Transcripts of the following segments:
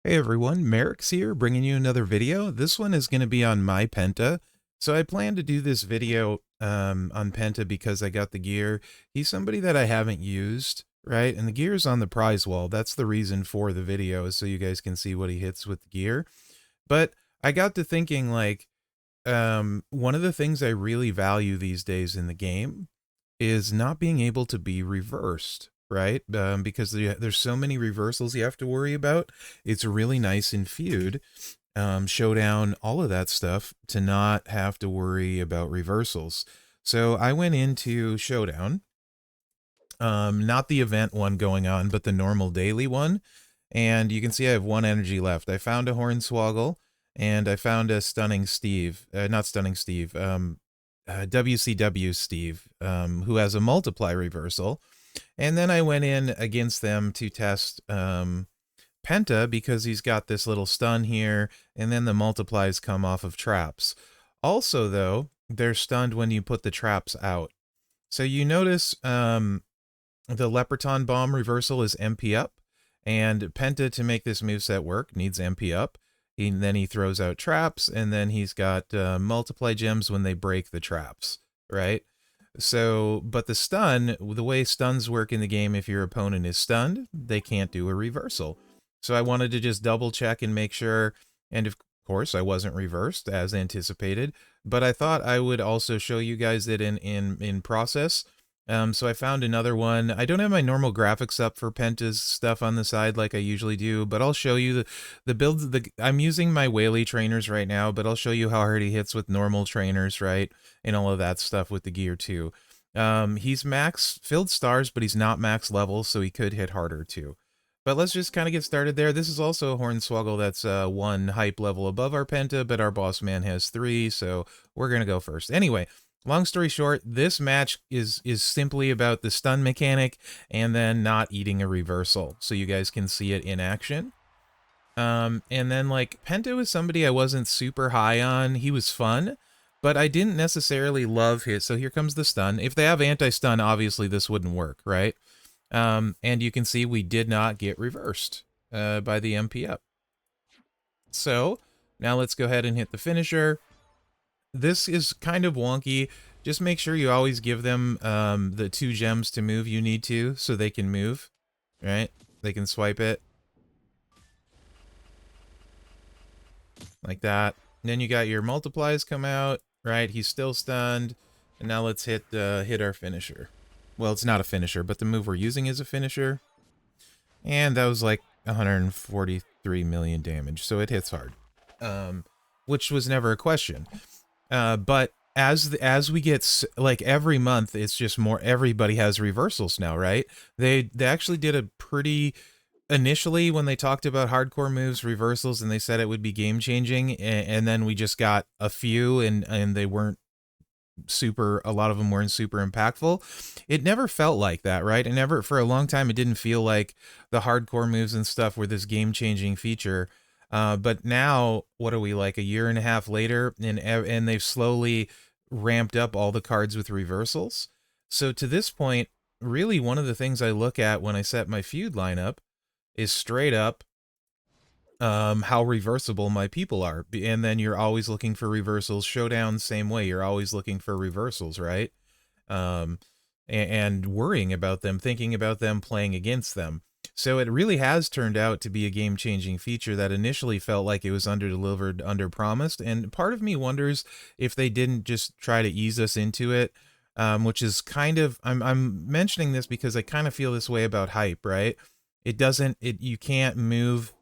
Hey everyone, Mherex here, bringing you another video. This one is going to be on my Penta. So I plan to do this video on Penta because I got the gear. He's somebody that I haven't used, right? And the gear's on the prize wall. That's the reason for the video, is so you guys can see what he hits with the gear. But I got to thinking, like, one of the things I really value these days in the game is not being able to be reversed, right? Because there's so many reversals you have to worry about. It's really nice in Feud, Showdown, all of that stuff, to not have to worry about reversals. So I went into Showdown, not the event one going on, but the normal daily one. And you can see I have one energy left. I found a Hornswoggle, and I found a Stunning Steve. Not Stunning Steve. WCW Steve, who has a multiply reversal. And then I went in against them to test Penta because he's got this little stun here, and then the multiplies come off of traps. Also, though, they're stunned when you put the traps out. So you notice the Leprechaun Bomb reversal is MP up, and Penta, to make this moveset work, needs MP up. Then he throws out traps, and then he's got multiply gems when they break the traps, right? So, but the stun, the way stuns work in the game, if your opponent is stunned, they can't do a reversal. So I wanted to just double check and make sure, and of course I wasn't reversed as anticipated, but I thought I would also show you guys it in process. So I found another one. I don't have my normal graphics up for Penta's stuff on the side like I usually do, but I'll show you the build. I'm using my Whaley trainers right now, but I'll show you how hard he hits with normal trainers, right? And all of that stuff with the gear too. He's max filled stars, but he's not max level, so he could hit harder too. But let's just kind of get started there. This is also a Hornswoggle that's one hype level above our Penta, but our boss man has 3, so we're going to go first. Anyway, long story short, this match is simply about the stun mechanic and then not eating a reversal, so you guys can see it in action. And then, like, Penta was somebody I wasn't super high on. He was fun, but I didn't necessarily love his. So here comes the stun. If they have anti-stun, obviously this wouldn't work, right? And you can see we did not get reversed by the MP up. So now let's go ahead and hit the finisher. This is kind of wonky. Just make sure you always give them the 2 gems to move you need to, so they can move, right? They can swipe it. Like that. And then you got your multiplies come out, right? He's still stunned. And now let's hit our finisher. Well, it's not a finisher, but the move we're using is a finisher. And that was like 143 million damage, so it hits hard. Which was never a question. But as we get, like, every month, it's just more, everybody has reversals now, right? They actually did a pretty, initially when they talked about hardcore moves, reversals, and they said it would be game changing, and then we just got a few, and they weren't super, a lot of them weren't super impactful. It never felt like that, right? And never, for a long time, it didn't feel like the hardcore moves and stuff were this game changing feature. But now, what are we, like a year and a half later, and they've slowly ramped up all the cards with reversals. So to this point, really one of the things I look at when I set my feud lineup is straight up how reversible my people are. And then you're always looking for reversals. Showdown, same way. You're always looking for reversals, right? And worrying about them, thinking about them, playing against them. So it really has turned out to be a game-changing feature that initially felt like it was under-delivered, under-promised. And part of me wonders if they didn't just try to ease us into it, which is kind of, I'm mentioning this because I kind of feel this way about hype, right? You can't move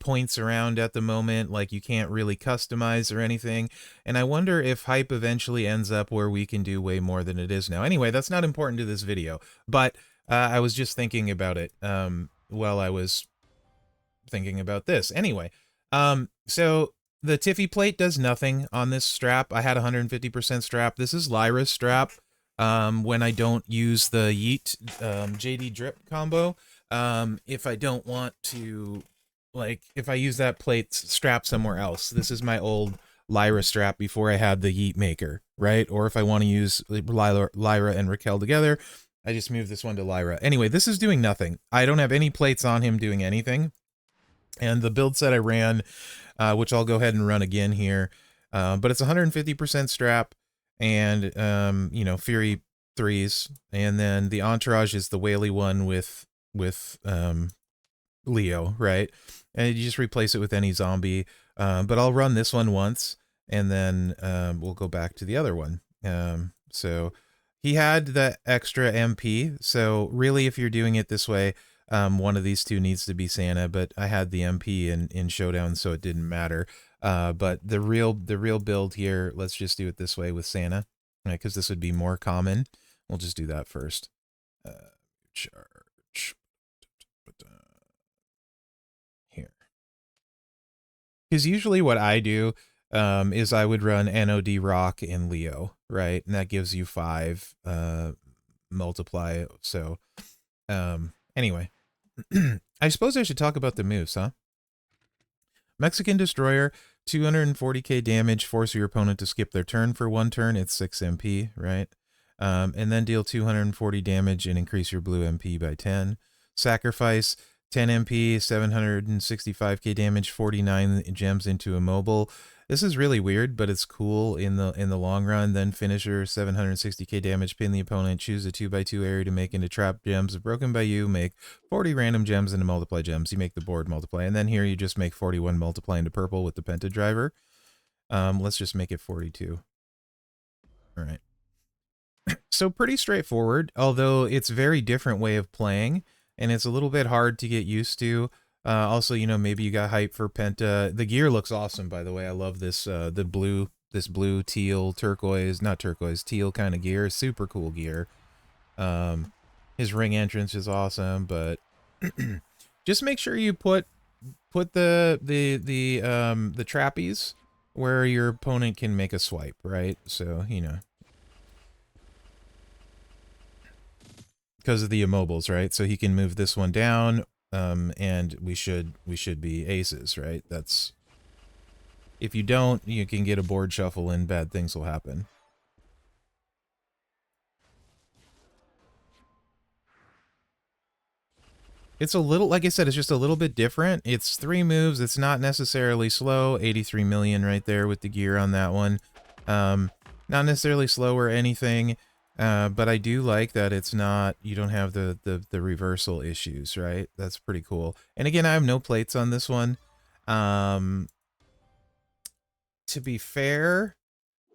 points around at the moment, like you can't really customize or anything, and I wonder if hype eventually ends up where we can do way more than it is now. Anyway, that's not important to this video, but I was just thinking about it while I was thinking about this. Anyway, so the Tiffy plate does nothing on this strap. I had 150% strap. This is Lyra's strap when I don't use the Yeet JD drip combo. If I don't want to, like, if I use that plate strap somewhere else. This is my old Lyra strap before I had the Yeet maker, right? Or if I want to use Lyra and Raquel together, I just move this one to Lyra. Anyway, this is doing nothing. I don't have any plates on him doing anything. And the build set I ran, which I'll go ahead and run again here, but it's 150% strap and, you know, Fury 3s. And then the entourage is the whaley one with Leo, right? And you just replace it with any zombie. But I'll run this one once, and then we'll go back to the other one. So he had the extra MP. So really, if you're doing it this way, one of these two needs to be Santa. But I had the MP in Showdown, so it didn't matter. But the real build here, let's just do it this way with Santa, right? Because this would be more common. We'll just do that first. Charge. Here. Because usually what I do is I would run NOD Rock in Leo, right? And that gives you 5 multiply. So anyway, I suppose I should talk about the moves, huh? Mexican Destroyer, 240k damage, force your opponent to skip their turn for 1 turn. It's 6 MP, right? And then deal 240 damage and increase your blue MP by 10. Sacrifice, 10 MP, 765k damage, 49 gems into immobile. This is really weird, but it's cool in the long run. Then finisher, 760k damage, pin the opponent, choose a 2x2 area to make into trap gems. If broken by you, make 40 random gems into multiply gems. You make the board multiply. And then here you just make 41 multiply into purple with the Penta driver. Let's just make it 42. All right. So pretty straightforward, although it's a very different way of playing, and it's a little bit hard to get used to. Also, you know, maybe you got hype for Penta. The gear looks awesome, by the way. I love this, this blue, teal, turquoise, not turquoise, teal kind of gear. Super cool gear. His ring entrance is awesome, but just make sure you put the trapeze where your opponent can make a swipe, right? So, you know, because of the immobiles, right? So he can move this one down, and we should be aces, right? That's, if you don't, you can get a board shuffle and bad things will happen. It's a little, like I said, it's just a little bit different. It's 3 moves. It's not necessarily slow. 83 million right there with the gear on that one. Not necessarily slow or anything. But I do like that it's not, you don't have the reversal issues, right? That's pretty cool. And again, I have no plates on this one. To be fair,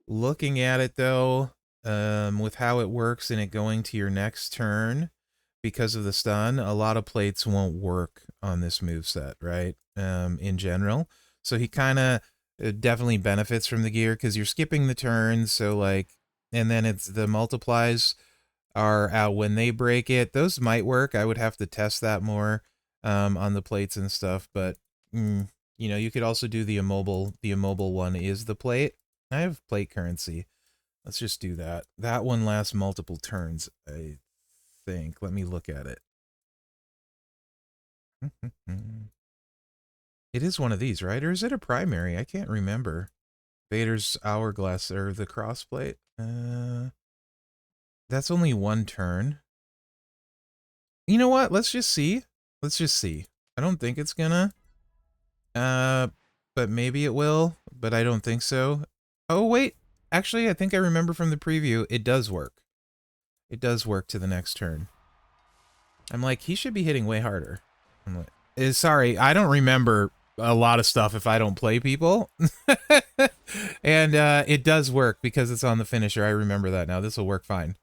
looking at it though, with how it works and it going to your next turn, because of the stun, a lot of plates won't work on this moveset, right? In general. So he kind of definitely benefits from the gear because you're skipping the turns, so like, and then it's the multiplies are out when they break it. Those might work. I would have to test that more on the plates and stuff, but you know, you could also do the immobile. The immobile one is the plate. I have plate currency. Let's just do that. That one lasts multiple turns, I think. Let me look at it. It is one of these, right? Or is it a primary? I can't remember. Vader's hourglass or the crossplate. That's only 1 turn. You know what? Let's just see. Let's just see. I don't think it's gonna. But maybe it will. But I don't think so. Oh wait. Actually, I think I remember from the preview. It does work. It does work to the next turn. I'm like, he should be hitting way harder. I'm like, sorry, I don't remember a lot of stuff if I don't play people. And it does work because it's on the finisher. I remember that now. This will work fine.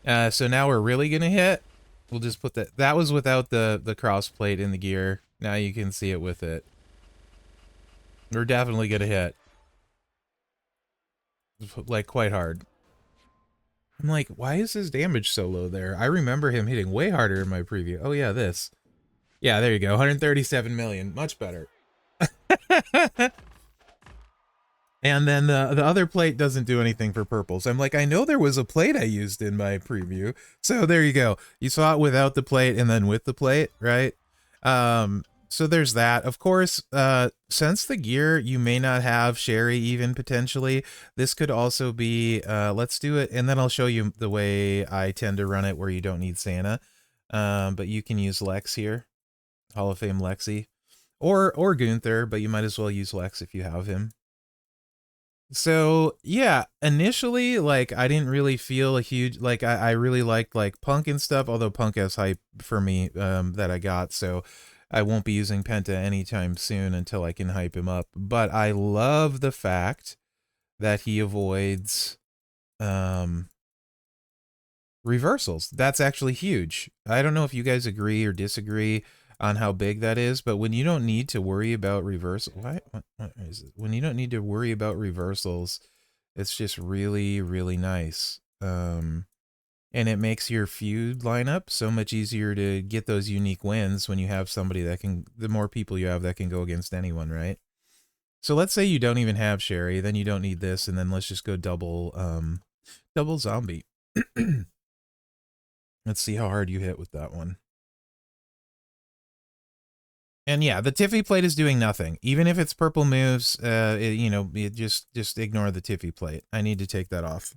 So now we're really gonna hit. We'll just put that. That was without the cross plate in the gear. Now you can see it with it. We're definitely gonna hit. Like quite hard. I'm like, why is his damage so low there? I remember him hitting way harder in my preview. Oh yeah, this. Yeah, there you go. 137 million. Much better. And then the other plate doesn't do anything for purples. I'm like, I know there was a plate I used in my preview. So there you go. You saw it without the plate and then with the plate, right? So there's that. Of course, since the gear, you may not have Sherry even potentially. This could also be, let's do it. And then I'll show you the way I tend to run it where you don't need Santa. But you can use Lex here. Hall of Fame Lexi. or Gunther, but you might as well use Lex if you have him. So yeah, initially, like, I didn't really feel a huge, like, I really liked like Punk and stuff, although Punk has hype for me that I got, so I won't be using Penta anytime soon until I can hype him up. But I love the fact that he avoids reversals. That's actually huge. I don't know if you guys agree or disagree on how big that is, but when you don't need to worry about reversal, what is it? When you don't need to worry about reversals, it's just really, really nice. And it makes your feud lineup so much easier to get those unique wins when you have somebody that can, the more people you have that can go against anyone, right? So let's say you don't even have Sherry, then you don't need this, and then let's just go double zombie. Let's see how hard you hit with that one. And yeah, the Tiffy plate is doing nothing. Even if it's purple moves, just ignore the Tiffy plate. I need to take that off.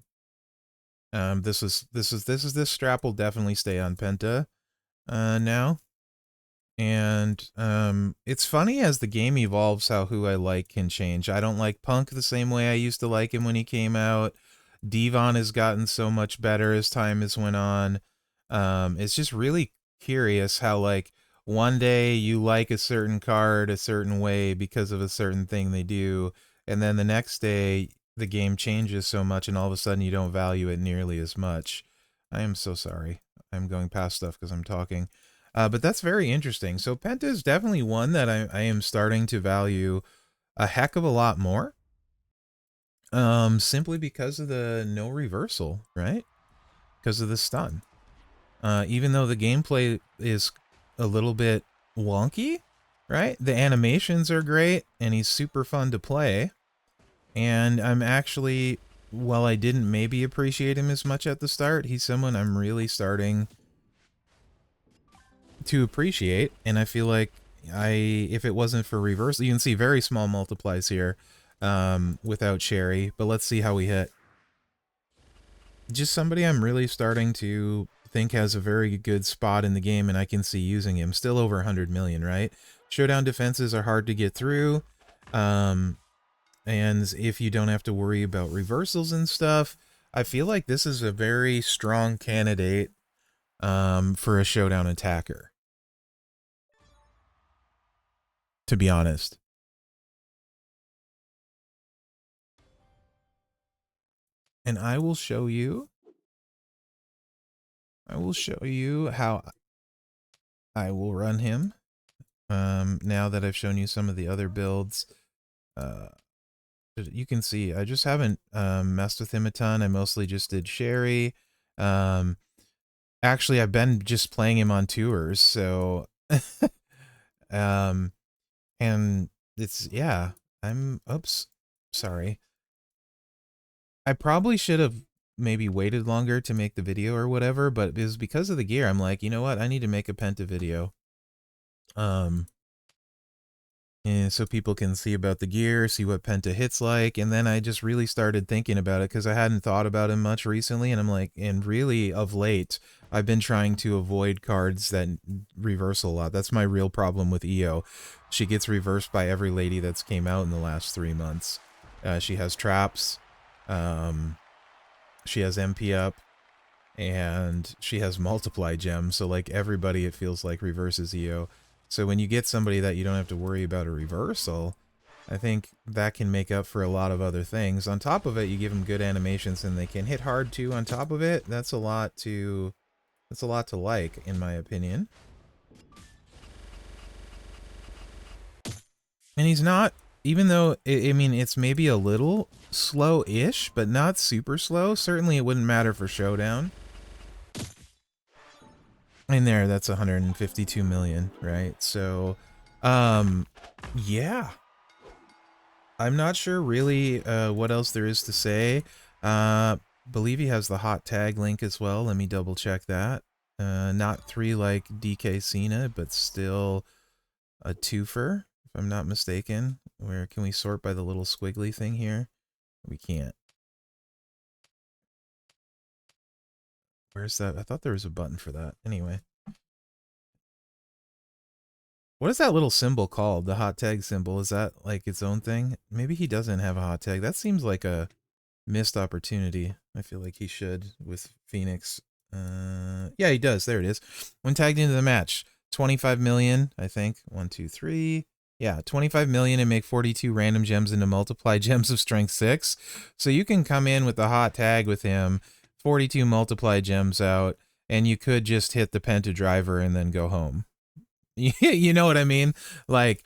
This strap will definitely stay on Penta now. And it's funny as the game evolves how who I like can change. I don't like Punk the same way I used to like him when he came out. Devon has gotten so much better as time has went on. It's just really curious how, like, one day you like a certain card a certain way because of a certain thing they do, and then the next day the game changes so much and all of a sudden you don't value it nearly as much. I am so sorry. I'm going past stuff because I'm talking. But that's very interesting. So Penta is definitely one that I am starting to value a heck of a lot more. Simply because of the no reversal, right? Because of the stun. Even though the gameplay is a little bit wonky, right? The animations are great, and he's super fun to play. And I'm actually, while I didn't maybe appreciate him as much at the start, he's someone I'm really starting to appreciate. And I feel like if it wasn't for reversal, you can see very small multiplies here without Sherry. But let's see how we hit. Just somebody I'm really starting to think has a very good spot in the game, and I can see using him. Still over 100 million, right? Showdown defenses are hard to get through. And if you don't have to worry about reversals and stuff, I feel like this is a very strong candidate for a Showdown attacker, to be honest. And I will show you how I will run him. Now that I've shown you some of the other builds, you can see I just haven't messed with him a ton. I mostly just did Sherry. Actually, I've been just playing him on tours, so and it's, yeah. Oops, sorry. I probably should have maybe waited longer to make the video or whatever, but it was because of the gear. I'm like, you know what? I need to make a Penta video. And so people can see about the gear, see what Penta hits like, and then I just really started thinking about it because I hadn't thought about him much recently, and I'm like, and really of late, I've been trying to avoid cards that reverse a lot. That's my real problem with EO. She gets reversed by every lady that's came out in the last 3 months. She has traps, she has MP up, and she has multiply gems, so like everybody it feels like reverses EO. So when you get somebody that you don't have to worry about a reversal, I think that can make up for a lot of other things. On top of it, you give them good animations and they can hit hard too on top of it. That's a lot to like, in my opinion. And he's not, even though I mean it's maybe a little slow-ish, but not super slow. Certainly it wouldn't matter for Showdown. In there, that's 152 million, right? So, yeah. I'm not sure really what else there is to say. Believe he has the hot tag link as well. Let me double check that. Not 3 like DK Cena, but still a twofer, if I'm not mistaken. Where can we sort by the little squiggly thing here? We can't. Where's that? I thought there was a button for that. Anyway. What is that little symbol called? The hot tag symbol? Is that like its own thing? Maybe he doesn't have a hot tag. That seems like a missed opportunity. I feel like he should with Phoenix. Yeah, he does. There it is. When tagged into the match, 25 million, I think. 1, 2, 3. Yeah, 25 million and make 42 random gems into multiply gems of strength 6. So you can come in with the hot tag with him, 42 multiply gems out, and you could just hit the Penta driver and then go home. You know what I mean? Like,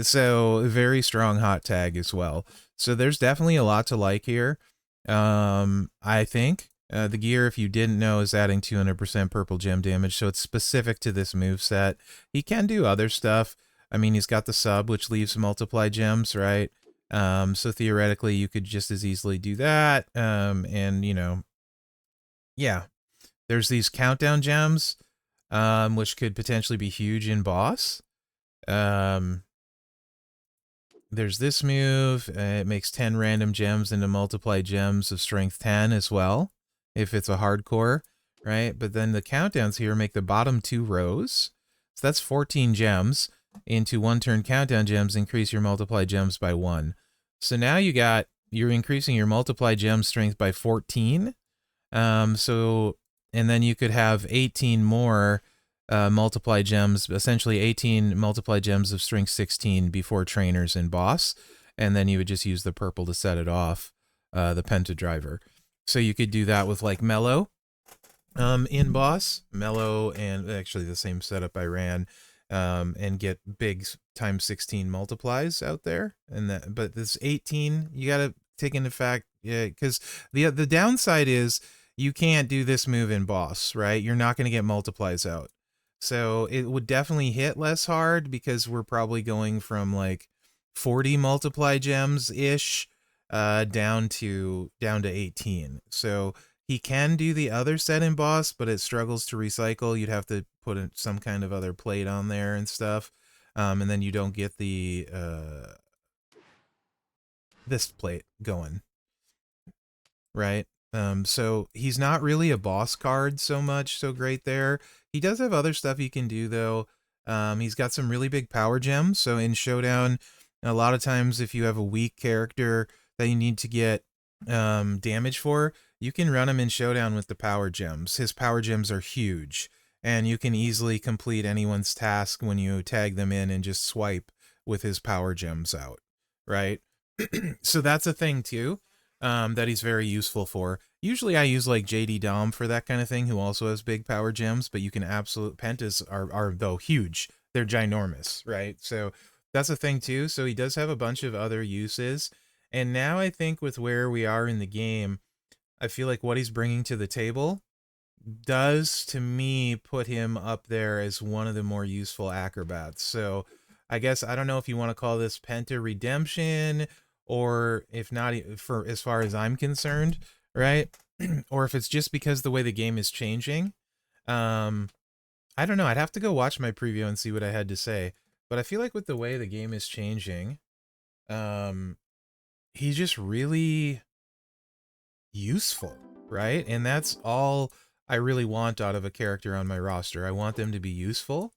so very strong hot tag as well. So there's definitely a lot to like here. I think the gear, if you didn't know, is adding 200% purple gem damage, so it's specific to this move set. He can do other stuff. I mean, he's got the sub, which leaves multiply gems, right? So theoretically, you could just as easily do that. And you know, yeah, there's these countdown gems, which could potentially be huge in boss. There's this move. It makes 10 random gems into multiply gems of strength 10 as well, if it's a hardcore, right? But then the countdowns here make the bottom 2 rows. So that's 14 gems into 1 turn countdown gems, increase your multiply gems by 1. So now you're increasing your multiply gem strength by 14. And then you could have 18 more multiply gems, essentially 18 multiply gems of strength 16 before trainers and boss, and then you would just use the purple to set it off, the Penta driver. So you could do that with like Mellow in boss, Mellow, and actually the same setup I ran, and get big times 16 multiplies out there. And that, but this 18, you got to take into fact, yeah, because the downside is you can't do this move in boss, right? You're not going to get multiplies out. So it would definitely hit less hard because we're probably going from like 40 multiply gems ish down to 18. So he can do the other set in boss, but it struggles to recycle. You'd have to put some kind of other plate on there and stuff, and then you don't get the this plate going, right? So he's not really a boss card so great there. He does have other stuff he can do, though. He's got some really big power gems. So in Showdown, a lot of times if you have a weak character that you need to get damage for, you can run him in Showdown with the power gems. His power gems are huge, and you can easily complete anyone's task when you tag them in and just swipe with his power gems out, right? So that's a thing, too. That he's very useful for. Usually I use like JD Dom for that kind of thing, who also has big power gems, but you can Pentas are though huge. They're ginormous, right? So that's a thing too. So he does have a bunch of other uses. And now I think with where we are in the game, I feel like what he's bringing to the table does to me put him up there as one of the more useful acrobats. So I guess I don't know if you want to call this Penta Redemption, or if not, for as far as I'm concerned, right? Or if it's just because the way the game is changing. I don't know. I'd have to go watch my preview and see what I had to say. But I feel like with the way the game is changing, he's just really useful, right? And that's all I really want out of a character on my roster. I want them to be useful,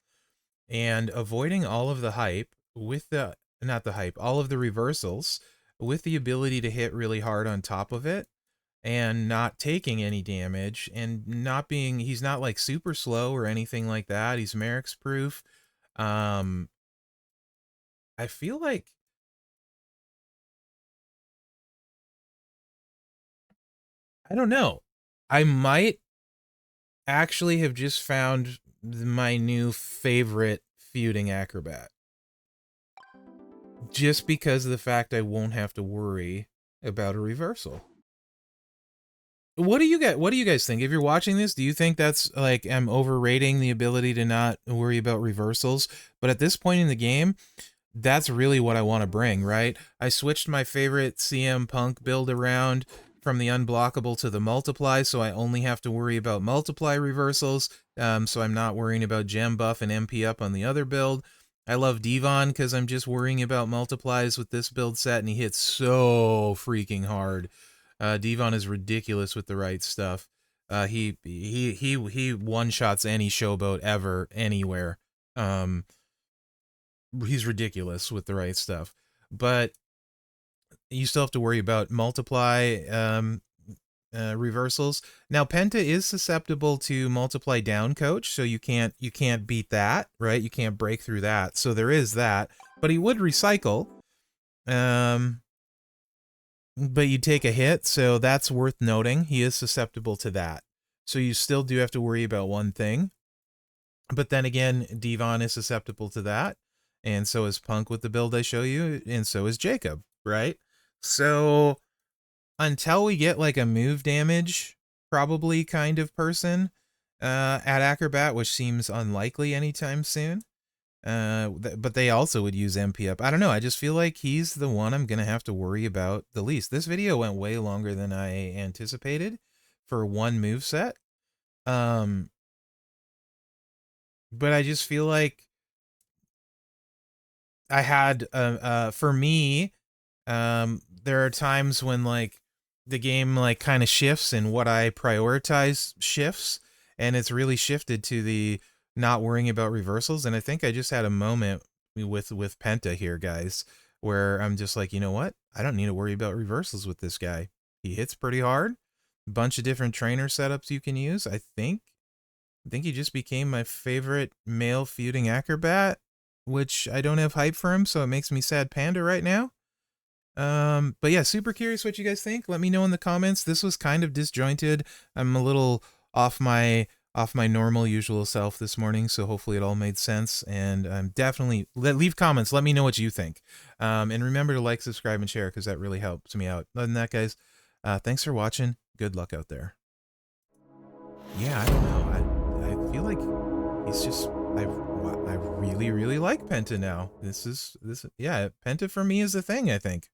and avoiding all of the hype with the, not the hype, all of the reversals with the ability to hit really hard on top of it and not taking any damage, and not being, he's not like super slow or anything like that. He's Mherex proof. I feel like, I don't know. I might actually have just found my new favorite feuding acrobat, just because of the fact I won't have to worry about a reversal. What do you guys think? If you're watching this, do you think that's like I'm overrating the ability to not worry about reversals? But at this point in the game, that's really what I want to bring, right? I switched my favorite CM Punk build around from the unblockable to the multiply, so I only have to worry about multiply reversals. So I'm not worrying about gem buff and MP up on the other build. I love Devon because I'm just worrying about multiplies with this build set, and he hits so freaking hard. Devon is ridiculous with the right stuff. He one shots any showboat ever anywhere. he's ridiculous with the right stuff. But you still have to worry about multiply reversals. Now Penta is susceptible to multiply down coach, so you can't beat that, right? You can't break through that. So there is that. But he would recycle. But you take a hit, so that's worth noting. He is susceptible to that. So you still do have to worry about one thing. But then again, Devon is susceptible to that. And so is Punk with the build I show you. And so is Jacob, right? So until we get like a move damage, probably kind of person at Acrobat, which seems unlikely anytime soon. But they also would use MP up. I don't know. I just feel like he's the one I'm going to have to worry about the least. This video went way longer than I anticipated for one move set. But I just feel like I had, for me, there are times when like the game like kind of shifts and what I prioritize shifts, and it's really shifted to the not worrying about reversals. And I think I just had a moment with Penta here, guys, where I'm just like, you know what? I don't need to worry about reversals with this guy. He hits pretty hard. Bunch of different trainer setups you can use. I think he just became my favorite male feuding acrobat, which I don't have hype for him, so it makes me sad panda right now. But yeah, super curious what you guys think. Let me know in the comments. This was kind of disjointed. I'm a little off my normal usual self this morning, so hopefully it all made sense. And I'm definitely leave comments. Let me know what you think. And remember to like, subscribe, and share, because that really helps me out. Other than that, guys, thanks for watching. Good luck out there. Yeah, I don't know. I feel like he's just I really like Penta now. Yeah, Penta for me is the thing, I think.